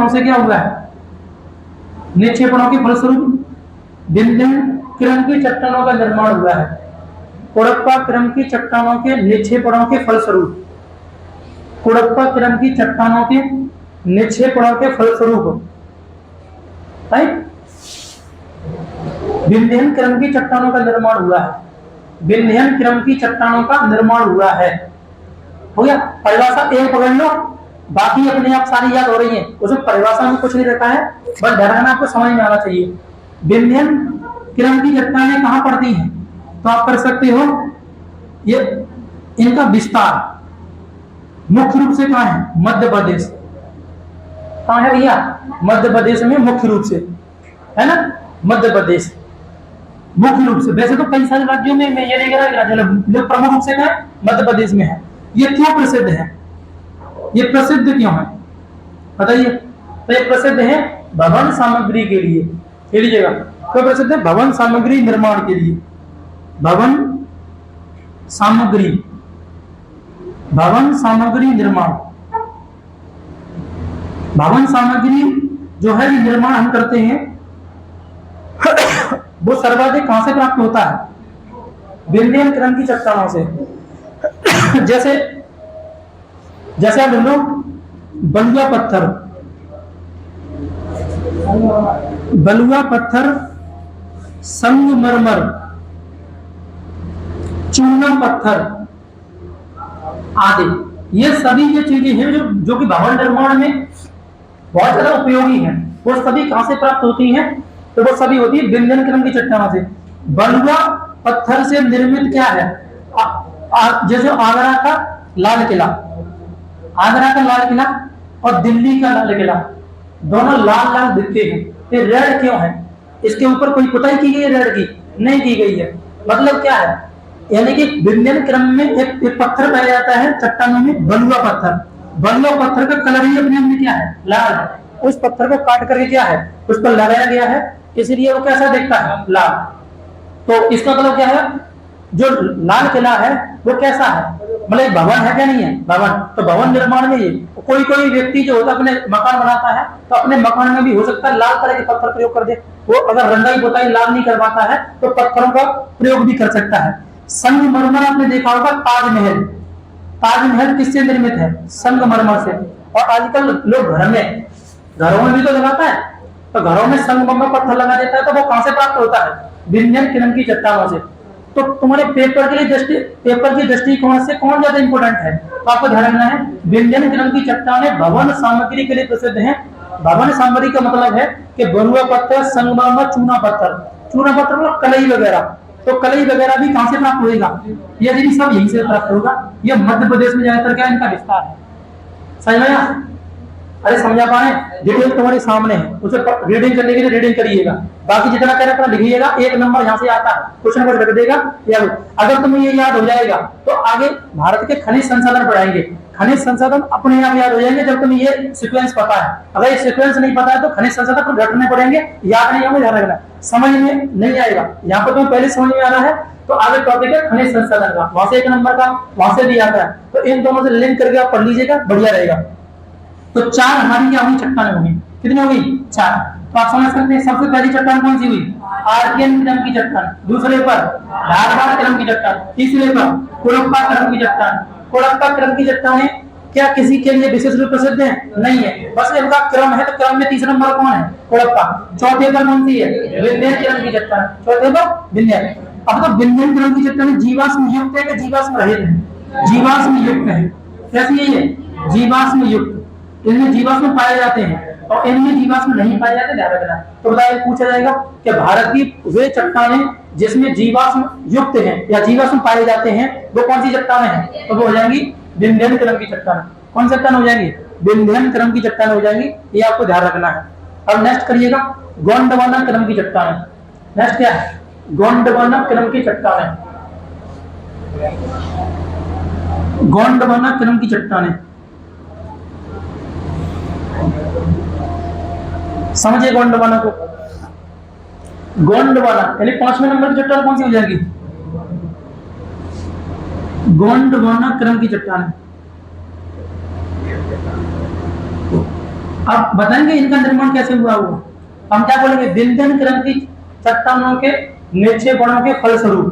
से क्या हुआ है? निक्षेपणों के फलस्वरूप विंध्यन क्रम की चट्टानों का निर्माण हुआ है। कुड़प्पा क्रम की चट्टानों के निक्षेपणों के फलस्वरूप, कुड़प्पा क्रम की चट्टानों के निक्षेपणों के फलस्वरूप विंध्यन क्रम की चट्टानों का निर्माण हुआ है। विंध्यन क्रम की चट्टानों का निर्माण हुआ है। हो गया? परिभाषा एक पकड़ लो, बाकी अपने आप सारी याद हो रही है, उसमें परिभाषा में कुछ नहीं रहता है, बस डराना आपको समझ में आना चाहिए। विंध्यन क्रम की चट्टानें कहां पड़ती हैं? तो आप कर सकते हो, ये इनका विस्तार मुख्य रूप से कहां है? मध्य प्रदेश। कहां है भैया? मध्य प्रदेश में मुख्य रूप से, है ना? मध्य प्रदेश मुख्य रूप से। वैसे तो कई सारे राज्यों में मैं ये नहीं कह रहा जो प्रमुख रूप से है मध्य प्रदेश में है। ये क्यों प्रसिद्ध है? ये प्रसिद्ध क्यों है बताइए? तो ये प्रसिद्ध है भवन सामग्री के लिए। कह लीजिएगा, क्यों प्रसिद्ध है? भवन सामग्री निर्माण के लिए। भवन सामग्री निर्माण। भवन सामग्री जो है निर्माण हम करते हैं वो सर्वाधिक कहां से प्राप्त होता है? विंध्यन क्रम की चट्टानों से। जैसे आप लो बलुआ पत्थर, संगमरमर, चूना पत्थर आदि, ये सभी ये चीजें हैं जो कि भवन निर्माण में बहुत ज्यादा उपयोगी हैं। वो सभी कहां से प्राप्त होती हैं? तो वो सभी होती है विंध्यन क्रम की चट्टानों से। बलुआ पत्थर से निर्मित क्या है? जैसे आगरा का लाल किला और दिल्ली का लाल किला, दोनों लाल लाल दिखते हैं। ये रेड क्यों है? इसके ऊपर कोई पुताई की गई है? रेड की नहीं की गई है। मतलब क्या है? यानी कि विंध्यन क्रम में एक पत्थर पाया जाता है चट्टानों में, बलुआ पत्थर का कलर ही अपने में क्या है? लाल है। उस पत्थर को काट करके क्या है? उस पर लगाया गया है, इसलिए वो कैसा दिखता है? लाल। तो इसका मतलब क्या है? जो लाल किला है वो कैसा है? मतलब एक भवन है क्या नहीं है भवन, तो भवन निर्माण में ये कोई कोई व्यक्ति जो होता है अपने मकान बनाता है तो अपने मकान में भी हो सकता है लाल तरह के पत्थर प्रयोग कर दे। वो अगर रंगाई पोताई लाल नहीं करवाता है तो पत्थरों का प्रयोग भी कर सकता है। संगमरमर आपने देखा होगा ताजमहल, ताजमहल किससे निर्मित है? संगमरमर से। और आजकल लोग घरों में भी तो लगाता है, तो घरों में संगमरमर पत्थर लगा देता है, तो वो कहां से प्राप्त होता है? विंध्यन किरण की चट्टानों से। तो तुम्हारे पेपर के लिए पेपर की दृष्टिकोण से कौन ज्यादा इंपॉर्टेंट है? तो आपको ध्यान रखना है विंध्यन किरण की चट्टानें भवन सामग्री के लिए प्रसिद्ध हैं। भवन सामग्री का मतलब है कि बरुआ पत्थर, संगमरमर, चूना पत्थर मतलब कलई वगैरह, तो कलई वगैरह भी कहां से प्राप्त होगा? ये भी सब यहीं से प्राप्त होगा। ये मध्य प्रदेश में ज्यादातर क्या इनका विस्तार है। समझ में आया? अरे समझा पाए? डिटेल तुम्हारे सामने है, उसे रीडिंग करने के लिए रीडिंग करिएगा, बाकी जितना कह रहा लिखिएगा। एक नंबर यहाँ से आता है, क्वेश्चन को रख देगा याद। अगर तुम्हें ये याद हो जाएगा तो आगे भारत के खनिज संसाधन पढ़ाएंगे। खनिज संसाधन अपने आप याद हो जाएंगे जब तुम्हें ये सीक्वेंस पता है। अगर ये सीक्वेंस नहीं पता है तो खनिज संसाधन पर रटने पड़ेंगे, याद नहीं होंगे, ध्यान रखना। समझ में नहीं आएगा, यहाँ पर तुम्हें पहले समझ में आना है तो आगे टॉपिक है खनिज संसाधन का, वहां से 1 नंबर का वहां से भी आता है। तो इन दोनों से लिंक करके आप पढ़ लीजिएगा, बढ़िया रहेगा। तो 4 हमारी क्या हुई? चट्टानें होगी। कितनी होगी? 4। तो आप समझ सकते हैं सबसे पहली चट्टान कौन सी हुई? आर्कियन क्रम की चट्टान। दूसरे पर धारवाड़ क्रम की चट्टान। तीसरे पर कोडप्पा क्रम की चट्टान। कोडप्पा क्रम की चट्टानें क्या किसी के लिए विशेष रूप प्रसिद्ध है? नहीं है, बस इनका क्रम है, तो क्रम में तीसरा नंबर कौन है? कोडप्पा। चौथे पर कौन सी है? विंध्यन क्रम की चट्टान। चौथे पर विंध्यन। अब तो विंध्यन क्रम की चट्टानें जीवाश्म युक्त है कि जीवाश्म रहित है? जीवाश्म युक्त है। कैसी है ये? जीवाश्म युक्त। इनमें जीवाश्म पाए जाते हैं और इनमें जीवाश्म नहीं पाए जाते, ध्यान रखना। तो बताइए पूछा जाएगा कि भारत की वे चट्टानें जिसमें जीवाश्म युक्त हैं या जीवाश्म पाए जाते हैं वो कौन सी चट्टानें हैं? तो वो हो जाएंगी विंध्यन क्रम की चट्टान। कौन चट्टान हो जाएंगी? विंध्यन क्रम की चट्टान हो जाएंगी, ये आपको ध्यान रखना है। अब नेक्स्ट करिएगा गोंडवाना क्रम की चट्टानें। नेक्स्ट क्या है? गोंडवाना क्रम की चट्टानें। गोंडवाना क्रम की चट्टानें समझिए गोंडवाना को। गोंडवाना यानी 5वें नंबर की चट्टान कौन सी हो जाएगी? गोंडवाना क्रम की चट्टान। अब बताएंगे इनका निर्माण कैसे हुआ हुआ। हम क्या बोलेंगे? विंध्यन क्रम की चट्टानों के निक्षेपणों के फलस्वरूप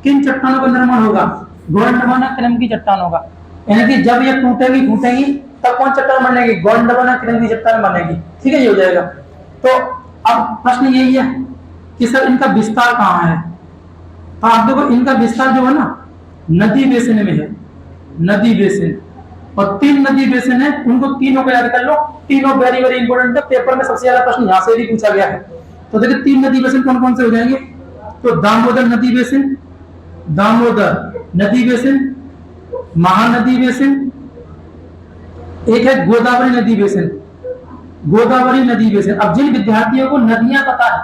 किन चट्टानों का निर्माण होगा? गोंडवाना क्रम की चट्टान होगा। यानी कि जब ये टूटेगी तब कौन चट्टान बनेगी? गोंडवाना क्रम की चट्टान बनेगी। ठीक है, ये हो जाएगा। तो अब प्रश्न यही है कि सर इनका विस्तार कहाँ है? तो आप देखो इनका विस्तार जो है ना नदी बेसिन में है। नदी बेसिन और 3 नदी बेसिन है, उनको तीनों को याद कर लो। तीनों वेरी वेरी इंपॉर्टेंट है, पेपर में सबसे ज्यादा प्रश्न यहाँ से भी पूछा गया है। तो देखिए 3 नदी बेसिन कौन कौन से हो जाएंगे? तो दामोदर नदी बेसिन, दामोदर नदी बेसिन, महानदी बेसिन, एक है गोदावरी नदी बेसिन। गोदावरी नदी बेसिन। अब जिन विद्यार्थियों को नदियां पता है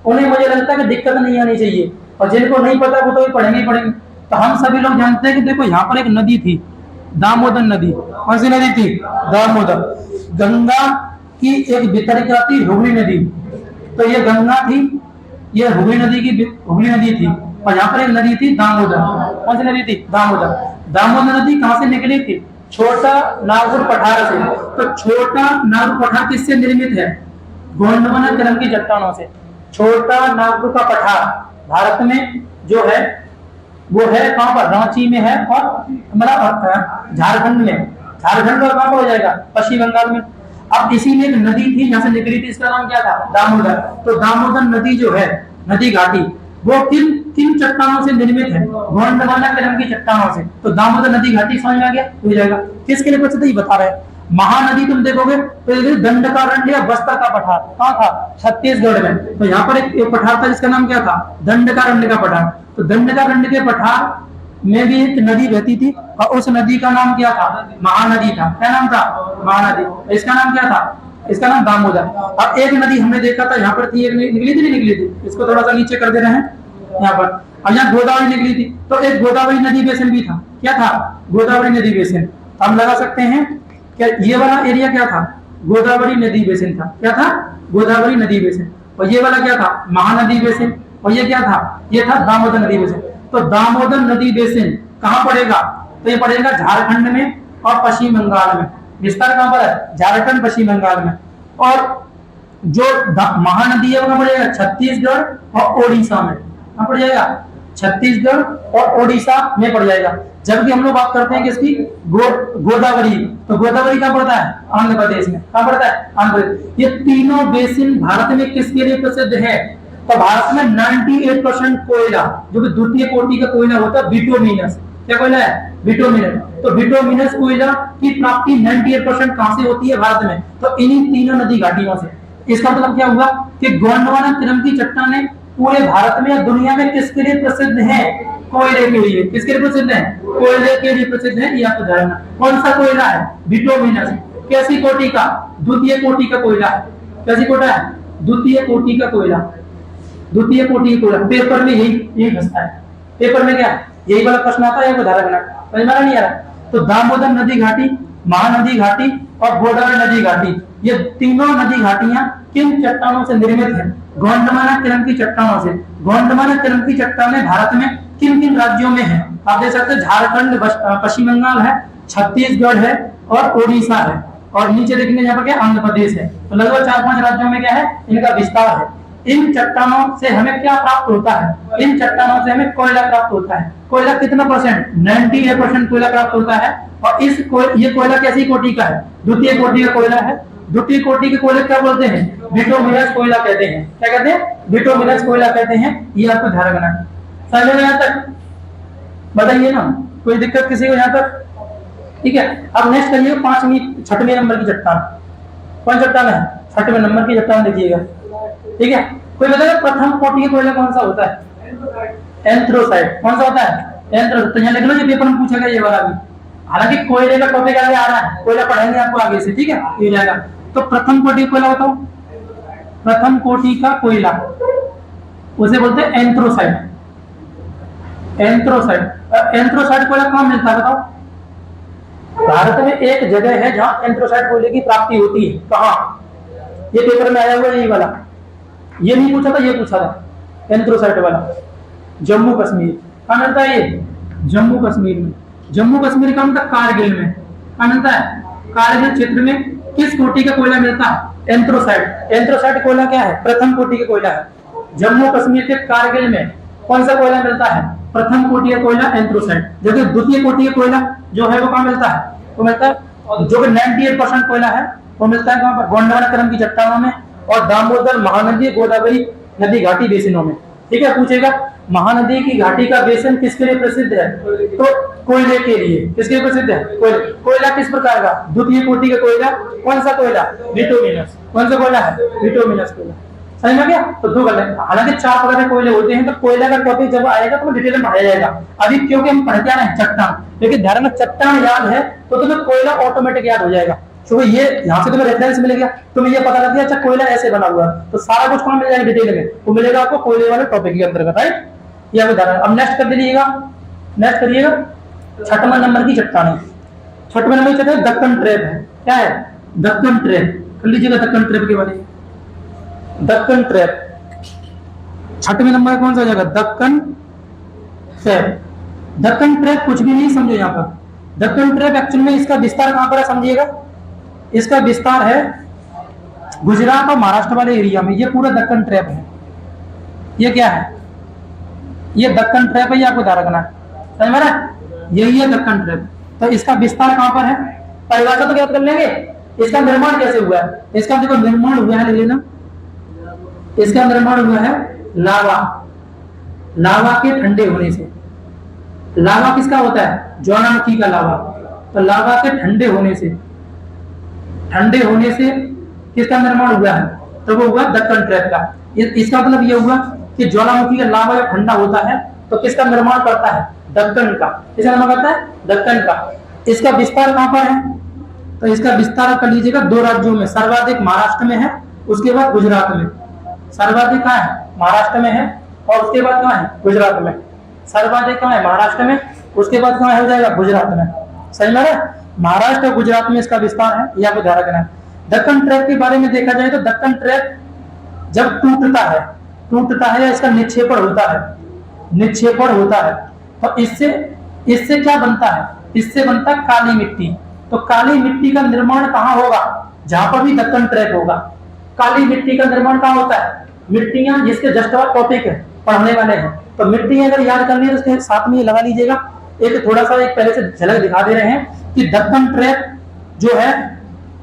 उन्हें मुझे लगता है कि दिक्कत नहीं आनी चाहिए, और जिनको नहीं पता वो तो पढ़ेंगे ही पढ़ेंगे। तो हम सभी लोग जानते हैं कि देखो यहाँ पर एक नदी थी, दामोदर नदी। कौन सी नदी थी? दामोदर। गंगा की एक वितरिका थी हुगली नदी, तो ये गंगा थी, ये हुगली नदी की हुगली नदी थी, और यहाँ पर एक नदी थी दामोदर। कौन सी नदी थी? दामोदर। दामोदर नदी कहाँ से निकली थी? छोटा नागपुर पठार से। तो छोटा नागपुर पठार किससे निर्मित है? गोंडवाना क्रम की चट्टानों से। छोटा नागपुर का पठार भारत में जो है वो है कहां पर? रांची में है, और मतलब झारखंड में। झारखंड का कहां पर हो जाएगा? पश्चिम बंगाल में। अब इसी में एक नदी थी यहाँ से निकली थी, इसका नाम क्या था? दामोदर। तो दामोदर नदी जो है, नदी घाटी, वो किन चट्टानों से निर्मित है? गोंडवाना क्रम की चट्टानों से। तो दामोदर नदी घाटी समझ में आ गया, हो जाएगा। किसके लिए पूछते? बता रहे हैं। महानदी तुम देखोगे तो दंडकारण्य बस्तर का पठार कहाँ था? छत्तीसगढ़ में। तो यहाँ पर एक पठार था जिसका नाम क्या था? दंडकारण्य का पठार। तो दंडकारण्य के पठार में भी एक नदी बहती थी, और उस नदी का नाम क्या था? महानदी था। क्या नाम था? महानदी। इसका नाम क्या था? इसका नाम दामोदर। अब एक नदी हमने देखा था यहाँ पर थी, एक निकली थी, नहीं निकली थी? इसको थोड़ा सा नीचे कर दे रहे हैं यहाँ पर। अब यहाँ गोदावरी निकली थी, तो एक गोदावरी नदी बेसिन भी था। क्या था? गोदावरी नदी बेसिन। हम लगा सकते हैं क्या ये वाला एरिया क्या था? गोदावरी नदी बेसिन था। क्या था? गोदावरी नदी बेसिन। और ये वाला क्या था? महानदी बेसिन। और ये क्या था? ये था दामोदर नदी बेसिन। तो दामोदर नदी बेसिन कहाँ पड़ेगा? तो ये पड़ जाएगा झारखंड में और पश्चिम बंगाल में। विस्तार कहाँ पर है? झारखंड पश्चिम बंगाल में। और जो महानदी है वो कहाँ पड़ जाएगा? छत्तीसगढ़ और ओडिशा में। कहाँ पड़ जाएगा? छत्तीसगढ़ और ओडिशा में पड़ जाएगा। जबकि हम लोग बात करते हैं किसकी? गोदावरी। तो गोदावरी कहाँ पड़ता है? आंध्र प्रदेश में। कहाँ पड़ता है? आंध्र प्रदेश। ये तीनों बेसिन भारत में किसके लिए प्रसिद्ध है? तो भारत में 98% कोयला, जो कि द्वितीय कोटि का कोयला होता है, बिटुमिनस। क्या कोयला है? बिटुमिनस। तो बिटुमिनस कोयला की प्राप्ति 98% कहां से होती है? भारत में। तो इन्हीं तीनों नदी घाटियों से। इसका मतलब क्या हुआ कि गोंडवाना क्रम की चट्टानें पूरे भारत में या दुनिया में किसके लिए प्रसिद्ध है? कोयले के लिए। किसके लिए प्रसिद्ध है? कोयले के लिए प्रसिद्ध है। ये आपको जानना। कौन सा कोयला है? बिटुमिनस। कैसी कोटि का? द्वितीय कोटि का कोयला है। कैसी कोटि है? द्वितीय कोटि का कोयला। द्वितीय कोटि का कोयला। पेपर में यही फंसता है। पेपर में क्या यही वाला प्रश्न आता है, आपको ध्यान रखना। समझ में नहीं आ रहा? तो दामोदर नदी घाटी, महानदी घाटी और गोदावरी नदी घाटी, ये तीनों नदी घाटियां किन चट्टानों से निर्मित है? गोंडवाना क्रम की चट्टानों से। गोंडवाना क्रम की चट्टानें भारत में किन किन राज्यों में है? आप देख सकते हैं झारखंड, पश्चिम बंगाल है, छत्तीसगढ़ है और ओडिशा है। और नीचे देखने यहाँ पर क्या? आंध्र प्रदेश है। तो लगभग 4-5 राज्यों में क्या है? इनका विस्तार है। इन चट्टानों से हमें क्या प्राप्त होता है? इन चट्टानों से हमें कोयला प्राप्त होता है। कोयला कितना परसेंट? 98% कोयला प्राप्त होता है। और ये कोयला कैसी कोटि का है? द्वितीय कोटि का कोयला है। द्वितीय कोटि के कोयले क्या बोलते हैं? बिटुमिनस कोयला कहते हैं। क्या कहते हैं? बिटुमिनस कोयला कहते हैं। ये आपको ध्यान रखना है। समझ में यहाँ तक? बताइए ना, कोई दिक्कत किसी को यहाँ तक? ठीक है। अब नेक्स्ट करिए 6वें नंबर की चट्टान। कौन चट्टान है? 6वें नंबर की चट्टान देखिएगा। ठीक है। कोई बताएगा प्रथम कोटि का कोयला कौन सा होता है? एंथ्रोसाइट। कौन सा होता है? एंथ्रोसाइट। तो यहाँ लिख लो, ये पेपर में पूछेगा ये वाला भी। हालांकि कोयले का टॉपिक आगे आ रहा है, कोयला पढ़ेंगे आपको आगे से। ठीक है, ये जाएगा। तो प्रथम कोटि कोयला बताओ। प्रथम कोटि का कोयला उसे बोलते हैं एंथ्रोसाइट। एंथ्रोसाइट। एंथ्रोसाइट कोयला कहाँ मिलता है बताओ? भारत में एक जगह है जहां एंथ्रोसाइट कोयले की प्राप्ति होती है। कहाँ? ये पेपर में आया हुआ है, यही वाला। ये नहीं पूछा था, ये पूछा था एंथ्रोसाइट वाला। जम्मू कश्मीर। कहाँ मिलता है ये? जम्मू कश्मीर में। जम्मू कश्मीर का मतलब कारगिल में। कहाँ मिलता है? कारगिल क्षेत्र में। किस कोटि का कोयला मिलता है? एंथ्रोसाइट। एंथ्रोसाइट कोयला क्या है? प्रथम कोटि का कोयला है। जम्मू कश्मीर के कारगिल में कौन सा कोयला मिलता है? प्रथम कोटि का कोयला एंथ्रोसाइट। जबकि द्वितीय कोटि का कोयला जो है वो कहाँ मिलता है? वो मिलता है, जो कि 98% कोयला है, वो मिलता है कहाँ पर? गोंडवाना क्रम की चट्टानों में और दामोदर, महानदी, गोदावरी नदी घाटी बेसिनों में। ठीक है। पूछेगा महानदी की घाटी का बेसिन किसके लिए प्रसिद्ध है? तो कोयले के लिए। किसके लिए प्रसिद्ध है? कोयला किस प्रकार का? द्वितीय कोटि का कोयला। कौन सा कोयला? बिटुमिनस। कौन सा कोयला है? बिटुमिनस कोयला। समझ में गया? तो दो गलत। हालांकि 4 प्रकार के कोयले होते हैं, तो कोयला का टॉपिक जब आएगा तो डिटेल में पढ़ाया जाएगा। अभी क्योंकि हम पढ़ क्या रहे हैं? चट्टान। लेकिन ध्यान में चट्टान याद है तो तुम्हें कोयला ऑटोमेटिक याद हो जाएगा, क्योंकि ये यहाँ से तुम्हें रेफरेंस मिलेगा, तुम्हें ये पता लग गया अच्छा कोयला ऐसे बना हुआ है, तो सारा कुछ कहाँ मिल जाएगा? डिटेल में वो मिलेगा आपको कोयले वाले टॉपिक के अंतर्गत। राइट, ये आपको ध्यान। अब नेक्स्ट कर दीजिएगा। नेक्स्ट करिएगा 6वां नंबर की चट्टान है। 6वें नंबर की चट्टान दक्कन ट्रैप है। क्या है? दक्कन ट्रैप। कर लीजिएगा दक्कन ट्रैप के बारे में। दक्कन ट्रैप 6वें नंबर कौन सा हो जाएगा? दक्कन ट्रैप। दक्कन ट्रैप कुछ भी नहीं समझो यहाँ पर। दक्कन ट्रैप एक्चुअल में इसका विस्तार कहाँ पर है समझिएगा। इसका विस्तार है गुजरात और महाराष्ट्र वाले एरिया में। ये पूरा दक्कन ट्रैप है। ये क्या है? ये दक्कन ट्रैप है, ये आपको ध्यान रखना है। समझ में आ रहा है? यही है दक्कन ट्रैप। तो इसका विस्तार कहाँ पर है? परिभाषा तो याद कर लेंगे। इसका निर्माण कैसे हुआ है? इसका देखो निर्माण हुआ है, ले लेना। इसका निर्माण हुआ है लावा, लावा के ठंडे होने से। लावा किसका होता है? ज्वालामुखी का लावा। तो लावा के ठंडे होने से, ठंडे होने से किसका निर्माण हुआ है? तो वो हुआ दक्कन ट्रैप का। इसका मतलब ये हुआ कि ज्वालामुखी का लावा जब ठंडा होता है तो किसका निर्माण करता है? दक्कन का। किसका निर्माण करता है? दक्कन का। इसका विस्तार कहां पर है? तो इसका विस्तार कर लीजिएगा 2 राज्यों में। सर्वाधिक महाराष्ट्र में है, उसके बाद गुजरात में। सर्वाधिक कहाँ है? महाराष्ट्र में है, और उसके बाद कहाँ है? गुजरात में। सर्वाधिक कहाँ है? महाराष्ट्र में, उसके बाद कहाँ हो जाएगा? गुजरात में। सही में है? महाराष्ट्र और गुजरात में इसका विस्तार है, यह आपको ध्यान रखना है। दक्कन ट्रैप के बारे में देखा जाए तो दक्कन ट्रैप जब टूटता है या इसका निक्षेपण होता है, निक्षेपण होता है, तो इससे क्या बनता है? इससे बनता है काली मिट्टी। तो काली मिट्टी का निर्माण कहाँ होगा? जहां पर भी दक्कन ट्रैप होगा। काली मिट्टी का निर्माण कहाँ होता है? मिट्टियां जिसके जस्ट और टॉपिक है पढ़ने वाले हैं, तो मिट्टी अगर याद करनी है तो उसके साथ में लगा लीजिएगा। एक थोड़ा सा एक पहले से झलक दिखा दे रहे हैं कि दक्कन ट्रैप जो है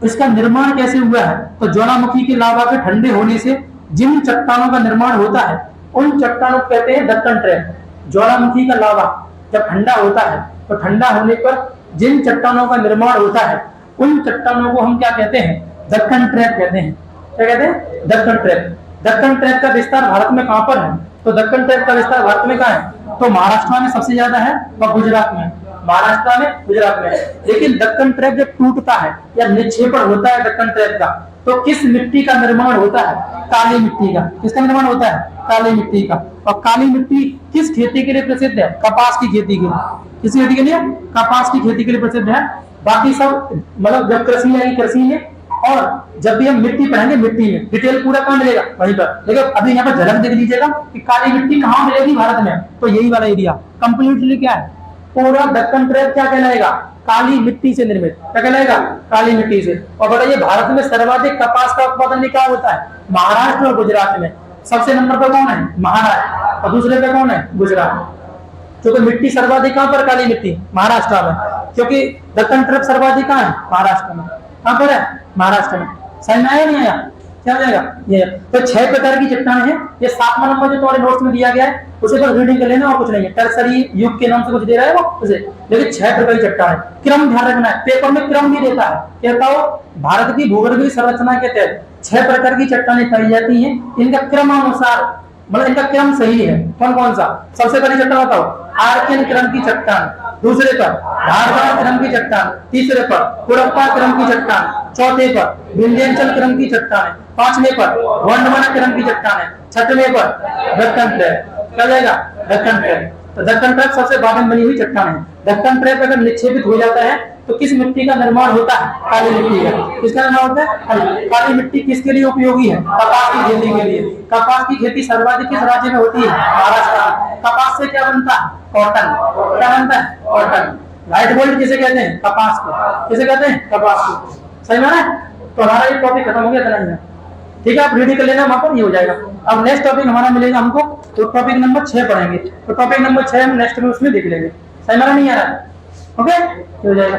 इसका निर्माण कैसे हुआ है। तो ज्वालामुखी के लावा के ठंडे होने से जिन चट्टानों का निर्माण होता है उन चट्टानों को कहते हैं दक्कन ट्रैप। ज्वालामुखी का लावा जब ठंडा होता है तो ठंडा होने पर जिन चट्टानों का निर्माण होता है उन चट्टानों को हम क्या कहते हैं? दक्कन ट्रैप कहते हैं। क्या कहते हैं? दक्कन ट्रैप। दक्कन ट्रैप का विस्तार भारत में कहां पर है? तो दक्कन ट्रैप का विस्तार भारत में कहां है? तो महाराष्ट्र में सबसे ज्यादा है और गुजरात में। महाराष्ट्र में, गुजरात में। लेकिन दक्कन ट्रैप जब टूटता है या निक्षेपण होता है दक्कन ट्रैप का, तो किस मिट्टी का निर्माण होता है? काली मिट्टी का। किसका निर्माण होता है? काली मिट्टी का। और काली मिट्टी किस खेती के लिए प्रसिद्ध है? कपास की खेती के लिए। किस खेती के लिए? कपास की खेती के लिए प्रसिद्ध है। बाकी सब मतलब जब कृषि आएगी कृषि में, और जब भी हम मिट्टी पढ़ेंगे मिट्टी में डिटेल पूरा कहाँ मिलेगा? वहीं पर। देखो अभी यहाँ पर झलक देख लीजिएगा कि काली मिट्टी कहाँ मिलेगी भारत में। तो यही वाला एरिया कंप्लीटली क्या है? पूरा दक्कन ट्रैप क्या कहलाएगा? काली मिट्टी से निर्मित। क्या कहलाएगा? काली मिट्टी से। और बताइए भारत में सर्वाधिक कपास का उत्पादन क्या होता है? महाराष्ट्र और गुजरात में। सबसे नंबर पर कौन है? महाराष्ट्र। और दूसरे पे कौन है? गुजरात। क्योंकि मिट्टी सर्वाधिक कहां पर? काली मिट्टी महाराष्ट्र में। क्योंकि दक्कन ट्रैप सर्वाधिक कहां है? महाराष्ट्र में। कहां पर है? महाराष्ट्र में। समझ में आया नहीं आया? क्या जाएगा ये? तो 6 प्रकार की चट्टानें हैं। ये 7वां नंबर जो तुम्हारे नोट्स में दिया गया है उसे बस रीडिंग कर लेना और कुछ नहीं है। टर्सरी युग के नाम से कुछ दे रहा है वो उसे, लेकिन 6 प्रकार की चट्टानें। क्रम ध्यान रखना है, पेपर में क्रम भी देता है। कहता हो भारत की भूगर्भीय संरचना के तहत 6 प्रकार की चट्टानें पाई जाती हैं। इनका क्रमानुसार मतलब इनका क्रम सही है। कौन कौन सा? सबसे पहली चट्टान बताओ, आर्कियन क्रम की चट्टान। दूसरे पर धारदार क्रम की चट्टान। तीसरे पर कुड़प्पा क्रम की चट्टान। चौथे पर विंध्याचल क्रम की चट्टान। 5वें पर गोंडवाना क्रम की चट्टान। 6वें पर दक्कन ट्रैप। क्या जाएगा? दक्कन ट्रैप। तो दक्कन ट्रैप सबसे बाद में बनी हुई चट्टान है। दक्कन ट्रैप अगर निक्षेपित हो जाता है तो किस मिट्टी का निर्माण होता है? काली मिट्टी का। किसका निर्माण होता है? काली मिट्टी किसके लिए उपयोगी है? कपास की खेती के लिए। कपास की खेती सर्वाधिक किस राज्य में होती है? महाराष्ट्र में। कपास से क्या बनता है? कॉटन। क्या बनता है? कॉटन। व्हाइट गोल्ड किसे कहते हैं? कपास को। किसे कहते हैं? कपास को। सही माना? तो हमारा ये टॉपिक खत्म हो गया इतना ही। ठीक है, आप रीडिंग कर लेना, वहां पर ये हो जाएगा। अब नेक्स्ट टॉपिक हमारा मिलेगा हमको, तो टॉपिक नंबर 6 पढ़ेंगे। तो टॉपिक नंबर 6 हम नेक्स्ट में उसमें देख लेंगे। सही माना नहीं आ रहा? ओके, हो जाएगा।